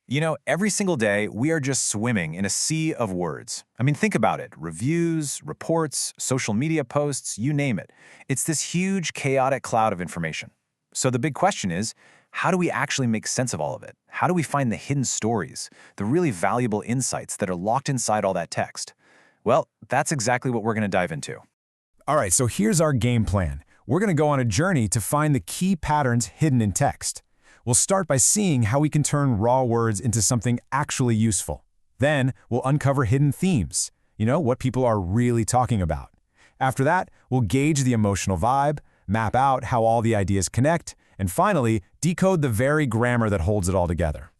You know, every single day, we are just swimming in a sea of words. I mean, think about it. Reviews, reports, social media posts, you name it. It's this huge, chaotic cloud of information. So the big question is, how do we actually make sense of all of it? How do we find the hidden stories, the really valuable insights that are locked inside all that text? Well, that's exactly what we're going to dive into. All right, so here's our game plan. We're going to go on a journey to find the key patterns hidden in text. We'll start by seeing how we can turn raw words into something actually useful. Then, we'll uncover hidden themes, what people are really talking about. After that, we'll gauge the emotional vibe, map out how all the ideas connect, and finally, decode the very grammar that holds it all together.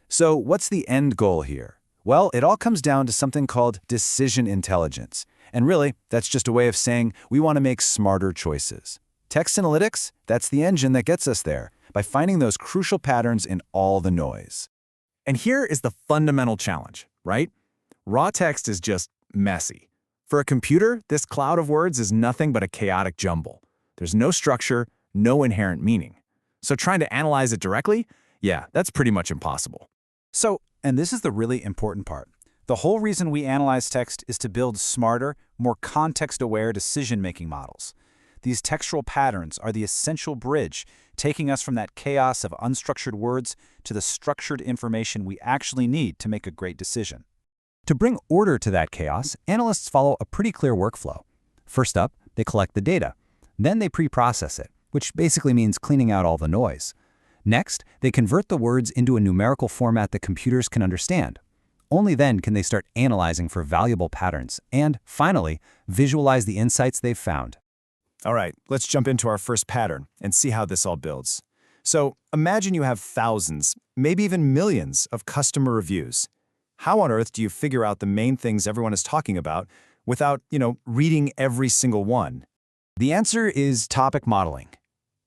So what's the end goal here? Well, it all comes down to something called decision intelligence. And really, that's just a way of saying we want to make smarter choices. Text analytics, that's the engine that gets us there, by finding those crucial patterns in all the noise. And here is the fundamental challenge, right? Raw text is just messy. For a computer, this cloud of words is nothing but a chaotic jumble. There's no structure, no inherent meaning. So trying to analyze it directly, yeah, that's pretty much impossible. And this is the really important part. The whole reason we analyze text is to build smarter, more context-aware decision-making models. These textual patterns are the essential bridge, taking us from that chaos of unstructured words to the structured information we actually need to make a great decision. To bring order to that chaos, analysts follow a pretty clear workflow. First up, they collect the data. Then they pre-process it, which basically means cleaning out all the noise. Next, they convert the words into a numerical format that computers can understand. Only then can they start analyzing for valuable patterns and, finally, visualize the insights they've found. All right, let's jump into our first pattern and see how this all builds. So imagine you have thousands, maybe even millions of customer reviews. How on earth do you figure out the main things everyone is talking about without, reading every single one? The answer is topic modeling.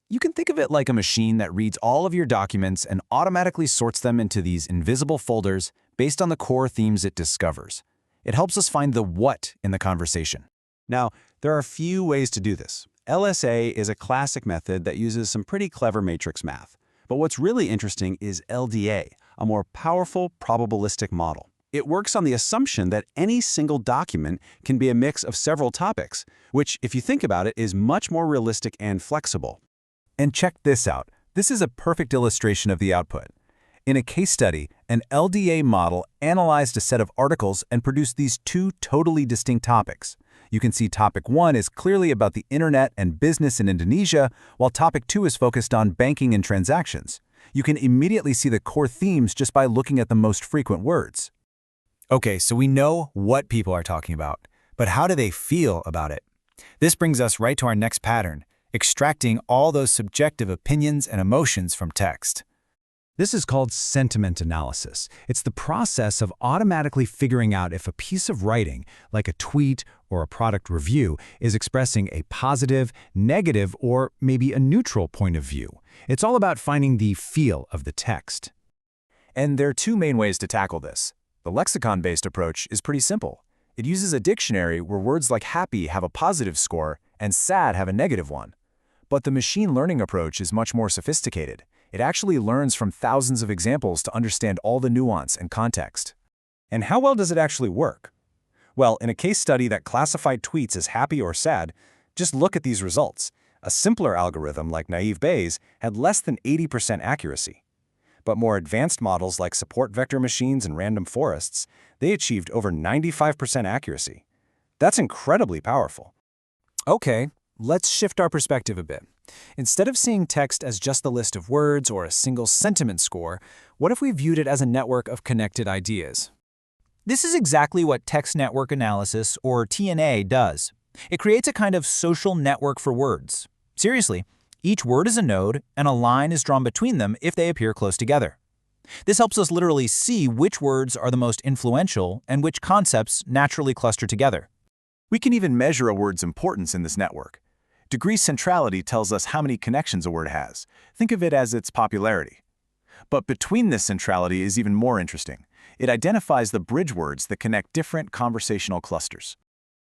You can think of it like a machine that reads all of your documents and automatically sorts them into these invisible folders based on the core themes it discovers. It helps us find the what in the conversation. Now, there are a few ways to do this. LSA is a classic method that uses some pretty clever matrix math. But what's really interesting is LDA, a more powerful probabilistic model. It works on the assumption that any single document can be a mix of several topics, which, if you think about it, is much more realistic and flexible. And check this out. This is a perfect illustration of the output. In a case study, an LDA model analyzed a set of articles and produced these two totally distinct topics. You can see topic 1 is clearly about the internet and business in Indonesia, while topic 2 is focused on banking and transactions. You can immediately see the core themes just by looking at the most frequent words. Okay, so we know what people are talking about, but how do they feel about it? This brings us right to our next pattern, extracting all those subjective opinions and emotions from text. This is called sentiment analysis. It's the process of automatically figuring out if a piece of writing, like a tweet or a product review, is expressing a positive, negative, or maybe a neutral point of view. It's all about finding the feel of the text. And there are two main ways to tackle this. The lexicon-based approach is pretty simple. It uses a dictionary where words like happy have a positive score and sad have a negative one. But the machine learning approach is much more sophisticated. It actually learns from thousands of examples to understand all the nuance and context. And how well does it actually work? Well, in a case study that classified tweets as happy or sad, just look at these results. A simpler algorithm like Naive Bayes had less than 80% accuracy. But more advanced models like support vector machines and random forests, they achieved over 95% accuracy. That's incredibly powerful. Okay, let's shift our perspective a bit. Instead of seeing text as just a list of words or a single sentiment score, what if we viewed it as a network of connected ideas? This is exactly what text network analysis, or TNA, does. It creates a kind of social network for words. Seriously, each word is a node, and a line is drawn between them if they appear close together. This helps us literally see which words are the most influential and which concepts naturally cluster together. We can even measure a word's importance in this network. Degree centrality tells us how many connections a word has. Think of it as its popularity. But between this centrality is even more interesting. It identifies the bridge words that connect different conversational clusters.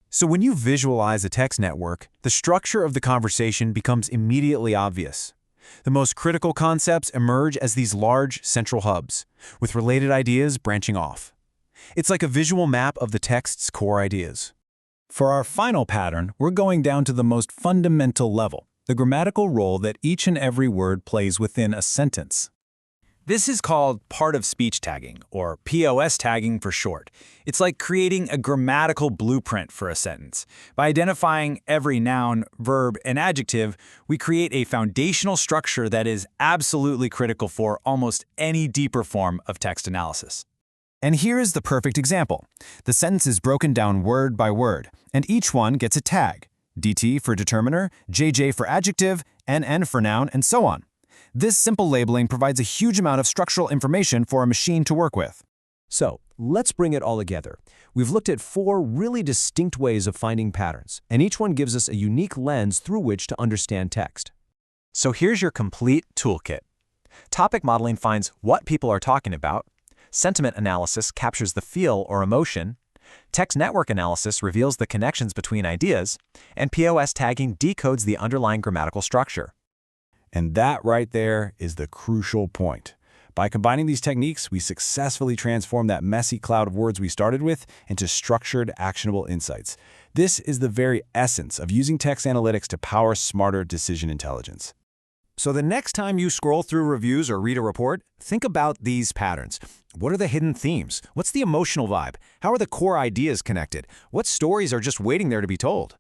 So when you visualize a text network, the structure of the conversation becomes immediately obvious. The most critical concepts emerge as these large central hubs, with related ideas branching off. It's like a visual map of the text's core ideas. For our final pattern, we're going down to the most fundamental level, the grammatical role that each and every word plays within a sentence. This is called part-of-speech tagging, or POS tagging for short. It's like creating a grammatical blueprint for a sentence. By identifying every noun, verb, and adjective, we create a foundational structure that is absolutely critical for almost any deeper form of text analysis. And here is the perfect example. The sentence is broken down word by word, and each one gets a tag. DT for determiner, JJ for adjective, NN for noun, and so on. This simple labeling provides a huge amount of structural information for a machine to work with. So, let's bring it all together. We've looked at 4 really distinct ways of finding patterns, and each one gives us a unique lens through which to understand text. So here's your complete toolkit. Topic modeling finds what people are talking about. Sentiment analysis captures the feel or emotion. Text network analysis reveals the connections between ideas. And POS tagging decodes the underlying grammatical structure. And that right there is the crucial point. By combining these techniques, we successfully transform that messy cloud of words we started with into structured, actionable insights. This is the very essence of using text analytics to power smarter decision intelligence. So the next time you scroll through reviews or read a report, think about these patterns. What are the hidden themes? What's the emotional vibe? How are the core ideas connected? What stories are just waiting there to be told?